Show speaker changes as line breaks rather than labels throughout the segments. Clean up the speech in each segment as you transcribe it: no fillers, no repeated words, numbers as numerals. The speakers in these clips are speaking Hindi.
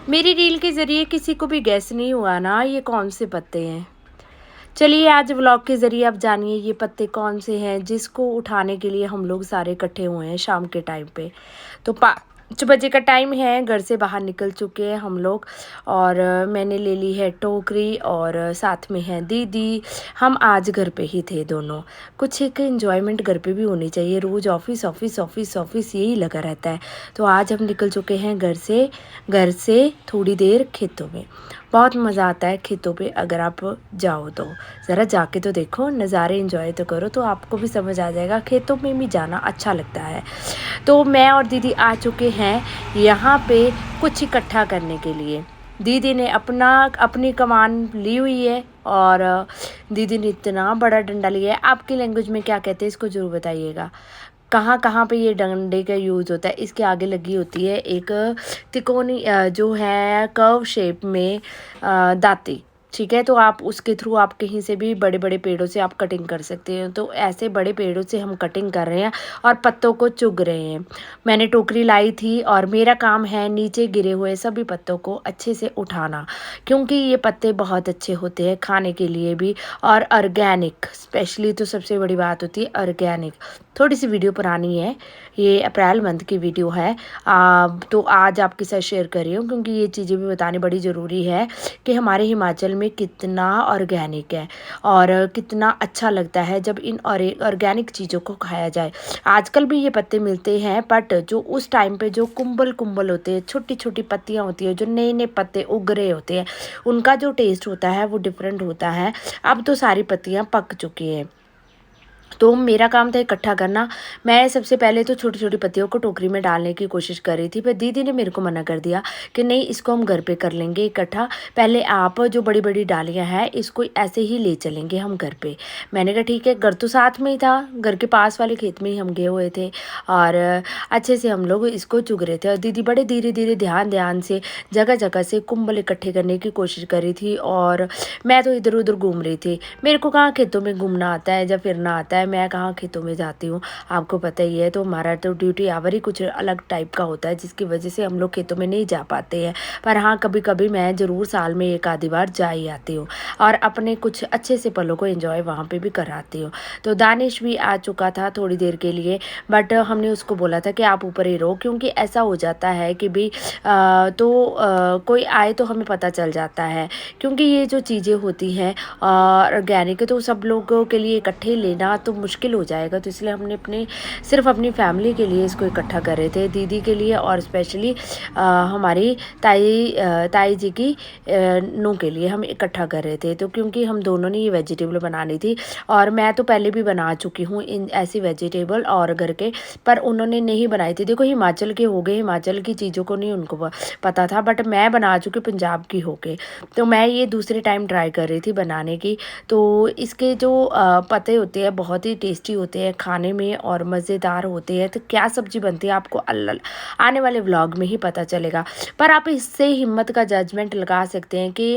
मेरी रील के ज़रिए किसी को भी गैस नहीं हुआ ना ये कौन से पत्ते हैं। चलिए आज व्लॉग के ज़रिए आप जानिए ये पत्ते कौन से हैं जिसको उठाने के लिए हम लोग सारे इकट्ठे हुए हैं शाम के टाइम पे। तो 5 बजे का टाइम है, घर से बाहर निकल चुके हैं हम लोग और मैंने ले ली है टोकरी और साथ में है दीदी। हम आज घर पे ही थे दोनों। कुछ एक एंजॉयमेंट घर पे भी होनी चाहिए, रोज़ ऑफिस ऑफिस ऑफिस ऑफिस यही लगा रहता है। तो आज हम निकल चुके हैं घर से थोड़ी देर खेतों में। बहुत मज़ा आता है खेतों पे अगर आप जाओ तो। ज़रा जाके तो देखो, नज़ारे एंजॉय तो करो तो आपको भी समझ आ जाएगा, खेतों में भी जाना अच्छा लगता है। तो मैं और दीदी आ चुके हैं यहाँ पे कुछ इकट्ठा करने के लिए। दीदी ने अपनी कमान ली हुई है और दीदी ने इतना बड़ा डंडा लिया है। आपकी लैंग्वेज में क्या कहते हैं इसको ज़रूर बताइएगा। कहाँ कहाँ पे ये डंडे का यूज़ होता है। इसके आगे लगी होती है एक तिकोनी जो है कर्व शेप में दाती, ठीक है। तो आप उसके थ्रू आप कहीं से भी बड़े बड़े पेड़ों से आप कटिंग कर सकते हैं। तो ऐसे बड़े पेड़ों से हम कटिंग कर रहे हैं और पत्तों को चुग रहे हैं। मैंने टोकरी लाई थी और मेरा काम है नीचे गिरे हुए सभी पत्तों को अच्छे से उठाना, क्योंकि ये पत्ते बहुत अच्छे होते हैं खाने के लिए भी और ऑर्गेनिक। स्पेशली तो सबसे बड़ी बात होती है ऑर्गेनिक। थोड़ी सी वीडियो पुरानी है, ये अप्रैल मंथ की वीडियो है। तो आज आपके साथ शेयर कर रही हूँ क्योंकि ये चीज़ें भी बतानी बड़ी ज़रूरी है कि हमारे हिमाचल में कितना ऑर्गेनिक है और कितना अच्छा लगता है जब इन ऑर्गेनिक चीज़ों को खाया जाए। आजकल भी ये पत्ते मिलते हैं बट जो उस टाइम पे जो कुंबल होते हैं, छोटी छोटी पत्तियाँ होती है, जो नए नए पत्ते उग रहे होते हैं, उनका जो टेस्ट होता है वो डिफरेंट होता है। अब तो सारी पत्तियाँ पक चुकी हैं तो मेरा काम था इकट्ठा करना। मैं सबसे पहले तो छोटी छोटी पत्तियों को टोकरी में डालने की कोशिश कर रही थी, पर दीदी ने मेरे को मना कर दिया कि नहीं, इसको हम घर पे कर लेंगे इकट्ठा। पहले आप जो बड़ी बड़ी डालियां हैं इसको ऐसे ही ले चलेंगे हम घर पे। मैंने कहा ठीक है। घर तो साथ में ही था, घर के पास वाले खेत में ही हम गए हुए थे और अच्छे से हम लोग इसको चुग रहे थे और दीदी बड़े धीरे धीरे ध्यान से जगह जगह से कुंबल इकट्ठे करने की कोशिश कर रही थी और मैं तो इधर उधर घूम रही थी। मेरे को कहाँ खेतों में घूमना आता है या फिरना आता है, मैं कहाँ खेतों में जाती हूँ, आपको पता ही है। तो हमारा तो ड्यूटी आवर ही कुछ अलग टाइप का होता है जिसकी वजह से हम लोग खेतों में नहीं जा पाते हैं। पर हाँ, कभी कभी मैं ज़रूर साल में एक आधी बार जा ही आती हूँ और अपने कुछ अच्छे से पलों को एंजॉय वहाँ पे भी कराती हूँ। तो दानिश भी आ चुका था थोड़ी देर के लिए, बट हमने उसको बोला था कि आप ऊपर ही रहो, क्योंकि ऐसा हो जाता है कि भी कोई आए तो हमें पता चल जाता है, क्योंकि ये जो चीज़ें होती हैं ऑर्गेनिक तो सब लोगों के लिए इकट्ठे लेना तो मुश्किल हो जाएगा। तो इसलिए हमने सिर्फ अपनी फैमिली के लिए इसको इकट्ठा कर रहे थे, दीदी के लिए और स्पेशली हमारी ताई जी की नूह के लिए हम इकट्ठा कर रहे थे। तो क्योंकि हम दोनों ने ये वेजिटेबल बनानी थी और मैं तो पहले भी बना चुकी हूँ इन ऐसी वेजिटेबल और घर के, पर उन्होंने नहीं बनाई थी। देखो हिमाचल के हो गए, हिमाचल की चीज़ों को नहीं उनको पता था, बट मैं बना चुकी पंजाब की होके। तो मैं ये दूसरे टाइम ट्राई कर रही थी बनाने की। तो इसके जो पत्ते होते हैं बहुत ही टेस्टी होते हैं खाने में और मज़ेदार होते हैं। तो क्या सब्ज़ी बनती है आपको आने वाले व्लॉग में ही पता चलेगा, पर आप इससे हिम्मत का जजमेंट लगा सकते हैं कि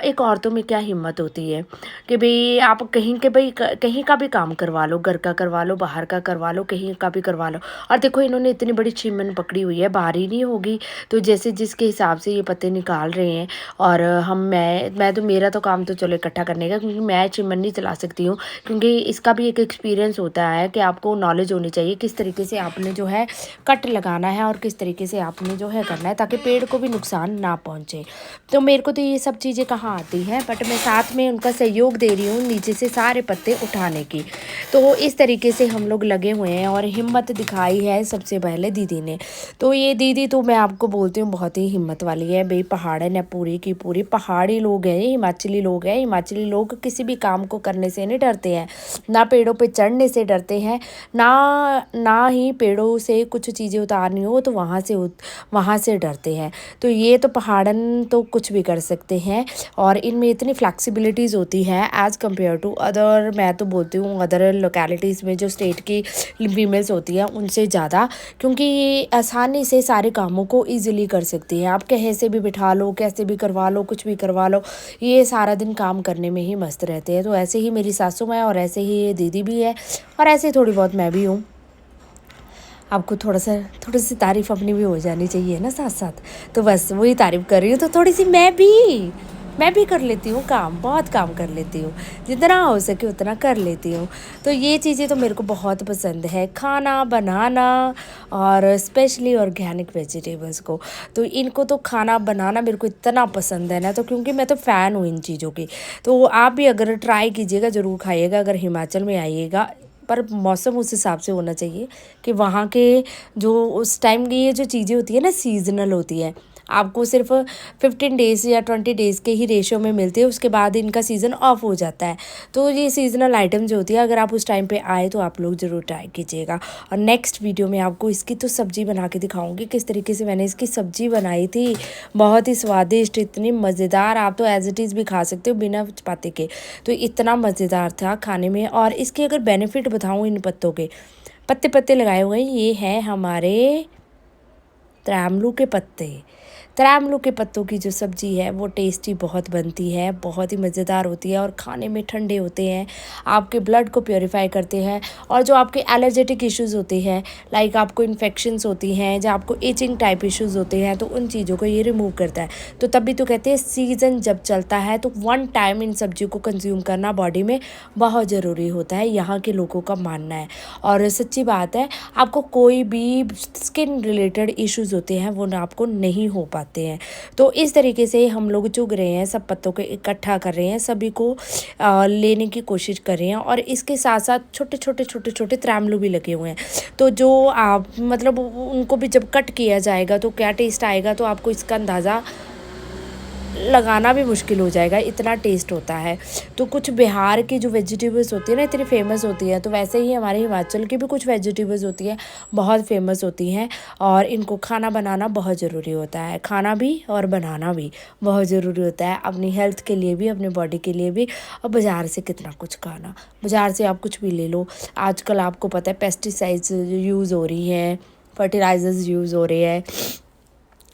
एक औरतों में क्या हिम्मत होती है कि भाई आप कहीं का भी काम करवा लो, घर का करवा लो, बाहर का करवा लो, कहीं का भी करवा लो। और देखो इन्होंने इतनी बड़ी चिमन पकड़ी हुई है, भारी नहीं होगी, तो जैसे जिसके हिसाब से ये पत्ते निकाल रहे हैं। और मैं तो मेरा तो काम तो चलो इकट्ठा करने का, क्योंकि मैं चिमन नहीं चला सकती हूँ, क्योंकि इसका भी एक एक्सपीरियंस होता है कि आपको नॉलेज होनी चाहिए किस तरीके से आपने जो है कट लगाना है और किस तरीके से आपने जो है करना है ताकि पेड़ को भी नुकसान ना पहुँचे। तो मेरे को तो ये सब चीज़ें कहाँ आती हैं, बट मैं साथ में उनका सहयोग दे रही हूँ नीचे से सारे पत्ते उठाने की। तो इस तरीके से हम लोग लगे हुए हैं और हिम्मत दिखाई है सबसे पहले दीदी ने। तो ये दीदी तो मैं आपको बोलती हूँ बहुत ही हिम्मत वाली है भाई। पहाड़न है पूरी की पूरी, पहाड़ी लोग हैं, हिमाचली लोग हैं। हिमाचली लोग किसी भी काम को करने से नहीं डरते हैं, ना पेड़ों पे चढ़ने से डरते हैं, ना ही पेड़ों से कुछ चीज़ें उतारनी हो तो वहाँ से डरते हैं। तो ये तो पहाड़न तो कुछ भी कर सकते हैं और इनमें इतनी फ्लैक्सिबिलिटीज़ होती हैं एज़ कम्पेयर टू अदर, मैं तो बोलती हूँ अदर लोकेलिटीज़ में जो स्टेट की फीमेल्स होती हैं उनसे ज़्यादा, क्योंकि ये आसानी से सारे कामों को ईजिली कर सकती हैं। आप कहीं से भी बिठा लो, कैसे भी करवा लो, कुछ भी करवा लो, ये सारा दिन काम करने में ही मस्त रहते हैं। तो ऐसे ही मेरी सासू माँ और ऐसे ही ये दीदी भी है और ऐसे थोड़ी बहुत मैं भी हूँ। आपको थोड़ी सी तारीफ़ अपनी भी हो जानी चाहिए ना साथ साथ। तो बस वही तारीफ़ कर रही हूँ, तो थोड़ी सी मैं भी कर लेती हूँ काम, बहुत काम कर लेती हूँ, जितना हो सके उतना कर लेती हूँ। तो ये चीज़ें तो मेरे को बहुत पसंद है, खाना बनाना, और स्पेशली ऑर्गेनिक वेजिटेबल्स को। तो इनको तो खाना बनाना मेरे को इतना पसंद है ना, तो क्योंकि मैं तो फ़ैन हूँ इन चीज़ों की। तो आप भी अगर ट्राई कीजिएगा, ज़रूर खाइएगा अगर हिमाचल में आइएगा। पर मौसम उस हिसाब से होना चाहिए कि वहाँ के जो उस टाइम की ये जो चीज़ें होती है ना, सीज़नल होती है। आपको सिर्फ 15 डेज़ या 20 डेज़ के ही रेशो में मिलते हैं, उसके बाद इनका सीज़न ऑफ हो जाता है। तो ये सीज़नल आइटम जो होती है, अगर आप उस टाइम पे आए तो आप लोग ज़रूर ट्राई कीजिएगा। और नेक्स्ट वीडियो में आपको इसकी तो सब्ज़ी बना के दिखाऊंगी, किस तरीके से मैंने इसकी सब्ज़ी बनाई थी। बहुत ही स्वादिष्ट, इतनी मज़ेदार, आप तो एज इट इज़ भी खा सकते हो बिना चपाती के। तो इतना मज़ेदार था खाने में। और इसके अगर बेनिफिट बताऊँ, इन पत्तों के पत्ते पत्ते लगाए हुए हैं, ये हैं हमारे त्रामलू के पत्ते। त्रामलू के पत्तों की जो सब्ज़ी है वो टेस्टी बहुत बनती है, बहुत ही मज़ेदार होती है, और खाने में ठंडे होते हैं, आपके ब्लड को प्योरीफाई करते हैं। और जो आपके एलर्जेटिक इश्यूज़ होते हैं, लाइक आपको इन्फेक्शंस होती हैं, जो आपको इचिंग टाइप इश्यूज़ होते हैं, तो उन चीज़ों को ये रिमूव करता है। तो तभी तो कहते हैं सीज़न जब चलता है तो 1 टाइम इन सब्जियों को कंज्यूम करना बॉडी में बहुत ज़रूरी होता है, यहाँ के लोगों का मानना है। और सच्ची बात है, आपको कोई भी स्किन रिलेटेड इश्यूज़ होते हैं वो आपको नहीं हो पाते हैं। तो इस तरीके से हम लोग चुग रहे हैं, सब पत्तों को इकट्ठा कर रहे हैं, सभी को लेने की कोशिश कर रहे हैं। और इसके साथ साथ छोटे छोटे त्रामलू भी लगे हुए हैं। तो जो आप मतलब उनको भी जब कट किया जाएगा तो क्या टेस्ट आएगा, तो आपको इसका अंदाज़ा लगाना भी मुश्किल हो जाएगा, इतना टेस्ट होता है। तो कुछ बिहार की जो वेजिटेबल्स होती है ना, इतनी फेमस होती है, तो वैसे ही हमारे हिमाचल की भी कुछ वेजिटेबल्स होती है, बहुत फेमस होती हैं। और इनको खाना बनाना बहुत ज़रूरी होता है, खाना भी और बनाना भी बहुत ज़रूरी होता है, अपनी हेल्थ के लिए भी, अपने बॉडी के लिए भी। और बाज़ार से कितना कुछ खाना, बाज़ार से आप कुछ भी ले लो, आजकल आपको पता है पेस्टिसाइड्स यूज़ हो रही हैं, फर्टिलाइजर्स यूज़ हो रहे हैं,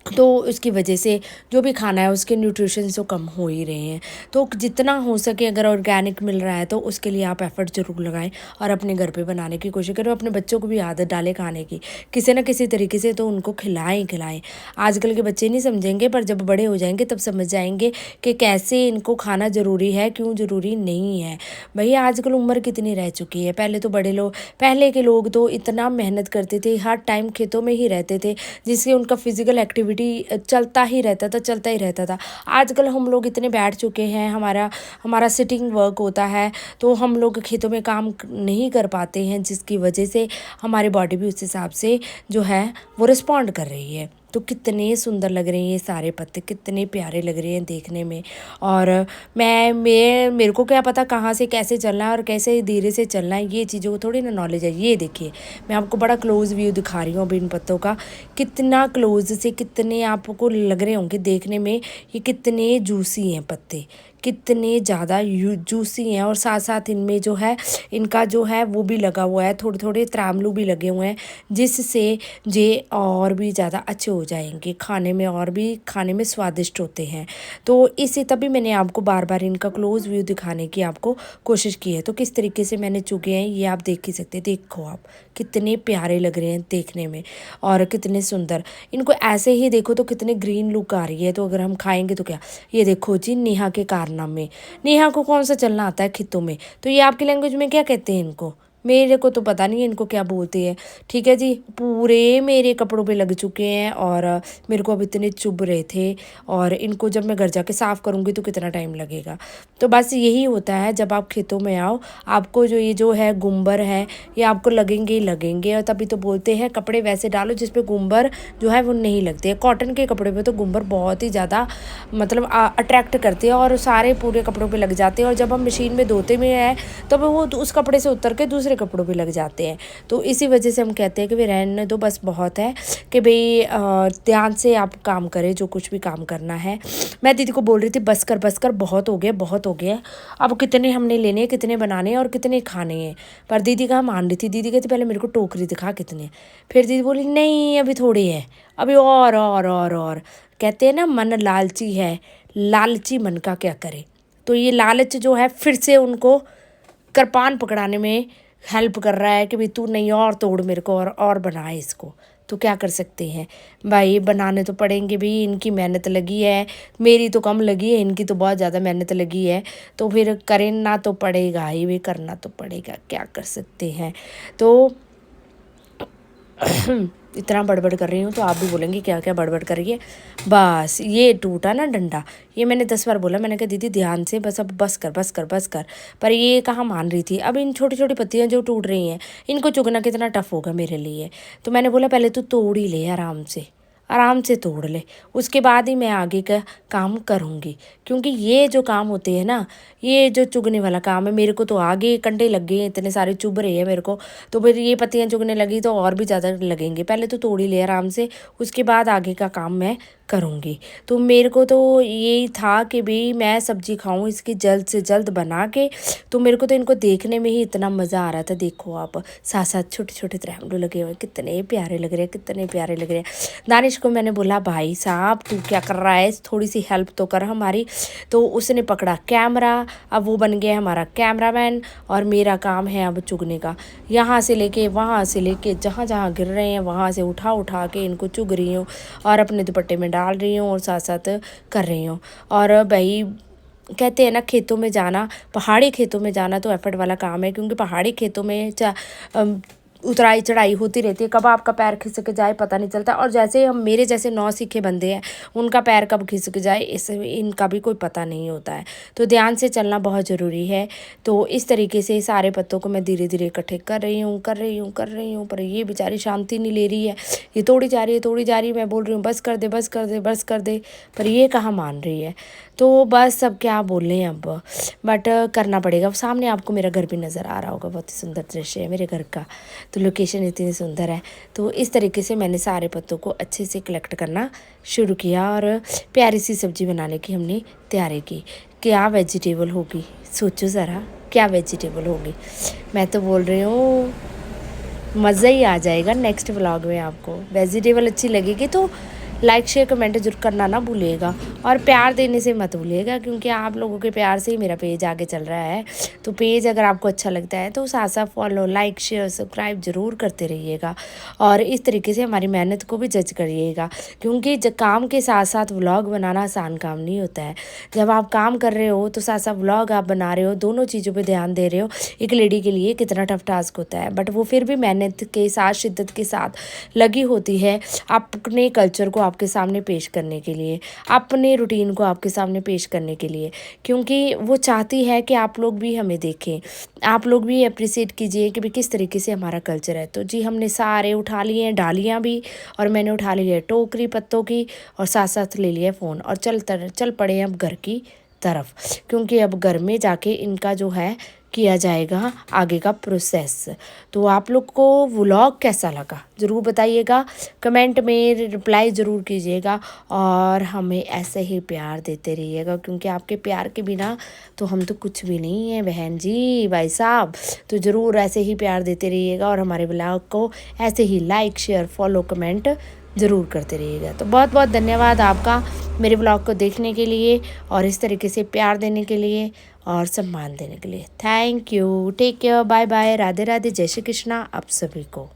तो उसकी वजह से जो भी खाना है उसके न्यूट्रिशंस तो कम हो ही रहे हैं। तो जितना हो सके अगर ऑर्गेनिक मिल रहा है तो उसके लिए आप एफ़र्ट ज़रूर लगाएं, और अपने घर पे बनाने की कोशिश करें। अपने बच्चों को भी आदत डालें खाने की, किसी न किसी तरीके से तो उनको खिलाएं। आजकल के बच्चे नहीं समझेंगे, पर जब बड़े हो जाएंगे तब समझ जाएंगे कि कैसे इनको खाना ज़रूरी है, क्यों ज़रूरी नहीं है। भैया आजकल उम्र कितनी रह चुकी है, पहले के लोग तो इतना मेहनत करते थे, हर टाइम खेतों में ही रहते थे, जिससे उनका फिज़िकल एक्टिविटी चलता ही रहता था। आजकल हम लोग इतने बैठ चुके हैं, हमारा सिटिंग वर्क होता है, तो हम लोग खेतों में काम नहीं कर पाते हैं, जिसकी वजह से हमारी बॉडी भी उस हिसाब से जो है वो रिस्पॉन्ड कर रही है। तो कितने सुंदर लग रहे हैं ये सारे पत्ते, कितने प्यारे लग रहे हैं देखने में। और मेरे को क्या पता कहाँ से कैसे चलना है और कैसे धीरे से चलना है, ये चीज़ों को थोड़ी ना नॉलेज है। ये देखिए, मैं आपको बड़ा क्लोज़ व्यू दिखा रही हूँ अभी इन पत्तों का, कितना क्लोज से, कितने आपको लग रहे होंगे देखने में, ये कितने जूसी हैं पत्ते, कितने ज़्यादा जूसी हैं। और साथ साथ इनमें जो है, इनका जो है वो भी लगा हुआ है, थोड़े थोड़े त्रामलू भी लगे हुए हैं, जिससे ये और भी ज़्यादा अच्छे हो जाएंगे खाने में, और भी खाने में स्वादिष्ट होते हैं। तो इसी तभी मैंने आपको बार बार इनका क्लोज़ व्यू दिखाने की आपको कोशिश की है। तो किस तरीके से मैंने चुगे हैं ये आप देख ही सकते हैं। देखो आप कितने प्यारे लग रहे हैं देखने में, और कितने सुंदर। इनको ऐसे ही देखो तो कितने ग्रीन लुक आ रही है, तो अगर हम खाएंगे तो क्या। ये देखो जी, नेहा के कारनामे। नेहा को कौन सा चलना आता है खेतों में, तो ये आपकी लैंग्वेज में क्या कहते हैं इनको, मेरे को तो पता नहीं है इनको क्या बोलते हैं। ठीक है जी, पूरे मेरे कपड़ों पे लग चुके हैं, और मेरे को अब इतने चुभ रहे थे, और इनको जब मैं घर जाके साफ़ करूँगी तो कितना टाइम लगेगा। तो बस यही होता है, जब आप खेतों में आओ, आपको ये जो है गुम्बर है, ये आपको लगेंगे ही लगेंगे। और तभी तो बोलते हैं कपड़े वैसे डालो जिस पे गुम्बर जो है वो नहीं लगते हैं। कॉटन के कपड़े पे तो गुम्बर बहुत ही ज़्यादा मतलब अट्रैक्ट करते हैं, और सारे पूरे कपड़ों पे लग जाते हैं, और जब हम मशीन में धोते में है तब वो उस कपड़े से उतर के दूसरे कपड़ों पे लग जाते हैं। तो इसी वजह से हम कहते हैं कि भाई रहने दो, बस बहुत है कि भाई ध्यान से आप काम करें, जो कुछ भी काम करना है। मैं दीदी को बोल रही थी बस कर बहुत हो गया, अब कितने हमने लेने हैं, कितने बनाने हैं और कितने खाने हैं। पर दीदी कहाँ मान रही थी, दीदी कहती पहले मेरे को टोकरी दिखा कितने। फिर दीदी बोली नहीं अभी थोड़े हैं, अभी और। कहते हैं ना मन लालची है, लालची मन का क्या करे। तो ये लालच जो है फिर से उनको कृपान पकड़ाने में हेल्प कर रहा है कि भाई तू नहीं और तोड़ मेरे को और बना इसको, तो क्या कर सकते हैं भाई, बनाने तो पड़ेंगे भी। इनकी मेहनत लगी है, मेरी तो कम लगी है, इनकी तो बहुत ज़्यादा मेहनत लगी है, तो फिर करना तो पड़ेगा ही, भी करना तो पड़ेगा, क्या कर सकते हैं। तो इतना बड़बड़ कर रही हूँ तो आप भी बोलेंगे क्या क्या बड़बड़ कर रही है। बस ये टूटा ना डंडा, ये मैंने 10 बार बोला, मैंने कहा दीदी ध्यान से, बस अब बस कर बस कर बस कर, पर ये कहाँ मान रही थी। अब इन छोटी छोटी पत्तियाँ जो टूट रही हैं, इनको चुगना कितना टफ होगा मेरे लिए। तो मैंने बोला पहले तू तोड़ ही ले, आराम से तोड़ ले, उसके बाद ही मैं आगे का काम करूँगी। क्योंकि ये जो काम होते हैं ना, ये जो चुगने वाला काम है, मेरे को तो आगे कंडे लग गए हैं, इतने सारे चुभ रहे हैं मेरे को, तो फिर ये पत्तियाँ चुगने लगी तो और भी ज़्यादा लगेंगे। पहले तो तोड़ ही ले आराम से, उसके बाद आगे का काम मैं करूँगी। तो मेरे को तो यही था कि भाई मैं सब्ज़ी खाऊँ इसकी जल्द से जल्द बना के। तो मेरे को तो इनको देखने में ही इतना मज़ा आ रहा था। देखो आप, साथ साथ छोटे छोटे त्रैमडू लगे हुए, कितने प्यारे लग रहे हैं, कितने प्यारे लग रहे हैं। दानिश को मैंने बोला भाई साहब तू क्या कर रहा है, थोड़ी सी हेल्प तो कर हमारी। तो उसने पकड़ा कैमरा, अब वो बन गया हमारा कैमरामैन, और मेरा काम है अब चुगने का। यहाँ से लेके वहाँ से लेके जहाँ जहाँ गिर रहे हैं वहाँ से उठा उठा के इनको चुग रही हूँ और अपने दुपट्टे में डाल रही हूँ और साथ साथ कर रही हूँ। और भाई कहते हैं ना, खेतों में जाना, पहाड़ी खेतों में जाना तो एफर्ट वाला काम है, क्योंकि पहाड़ी खेतों में उतराई चढ़ाई होती रहती है, कब आपका पैर खिसक जाए पता नहीं चलता। और जैसे हम मेरे जैसे नौसीखे बंदे हैं, उनका पैर कब खिसक जाए इस इनका भी कोई पता नहीं होता है। तो ध्यान से चलना बहुत ज़रूरी है। तो इस तरीके से सारे पत्तों को मैं धीरे धीरे इकट्ठे कर रही हूँ पर ये बेचारी शांति नहीं ले रही है, ये तोड़ी जा रही है। मैं बोल रही हूँ बस कर दे बस कर दे बस कर दे, पर ये कहाँ मान रही है। तो बस अब क्या बोलें अब, बट करना पड़ेगा। सामने आपको मेरा घर भी नज़र आ रहा होगा, बहुत ही सुंदर दृश्य है मेरे घर का, तो लोकेशन इतनी सुंदर है। तो इस तरीके से मैंने सारे पत्तों को अच्छे से कलेक्ट करना शुरू किया और प्यारी सी सब्ज़ी बनाने की हमने तैयारी की। क्या वेजिटेबल होगी, सोचो ज़रा, क्या वेजिटेबल होगी। मैं तो बोल रही हूँ मज़ा ही आ जाएगा नेक्स्ट व्लॉग में। आपको वेजिटेबल अच्छी लगेगी तो लाइक शेयर कमेंट जरूर करना ना भूलिएगा, और प्यार देने से मत भूलिएगा, क्योंकि आप लोगों के प्यार से ही मेरा पेज आगे चल रहा है। तो पेज अगर आपको अच्छा लगता है तो साथ साथ फॉलो लाइक शेयर सब्सक्राइब ज़रूर करते रहिएगा, और इस तरीके से हमारी मेहनत को भी जज करिएगा, क्योंकि काम के साथ साथ व्लॉग बनाना आसान काम नहीं होता है। जब आप काम कर रहे हो तो साथ साथ व्लॉग आप बना रहे हो, दोनों चीज़ों पर ध्यान दे रहे हो, एक लेडी के लिए कितना टफ टास्क होता है, बट वो फिर भी मेहनत के साथ शिद्दत के साथ लगी होती है अपने कल्चर को आपके सामने पेश करने के लिए, अपने रूटीन को आपके सामने पेश करने के लिए, क्योंकि वो चाहती है कि आप लोग भी हमें देखें, आप लोग भी अप्रिशिएट कीजिए कि भाई किस तरीके से हमारा कल्चर है। तो जी हमने सारे उठा लिए हैं डालियाँ भी, और मैंने उठा ली है टोकरी पत्तों की, और साथ साथ ले लिया फ़ोन और चल पड़े अब घर की तरफ, क्योंकि अब घर में जाके इनका जो है किया जाएगा आगे का प्रोसेस। तो आप लोग को व्लॉग कैसा लगा ज़रूर बताइएगा, कमेंट में रिप्लाई ज़रूर कीजिएगा, और हमें ऐसे ही प्यार देते रहिएगा, क्योंकि आपके प्यार के बिना तो हम तो कुछ भी नहीं है बहन जी भाई साहब। तो ज़रूर ऐसे ही प्यार देते रहिएगा, और हमारे व्लॉग को ऐसे ही लाइक शेयर फॉलो कमेंट ज़रूर करते रहिएगा। तो बहुत बहुत धन्यवाद आपका मेरे ब्लॉग को देखने के लिए, और इस तरीके से प्यार देने के लिए और सम्मान देने के लिए। Thank you, take care, bye bye, Radhe Radhe, जय श्री कृष्णा आप सभी को।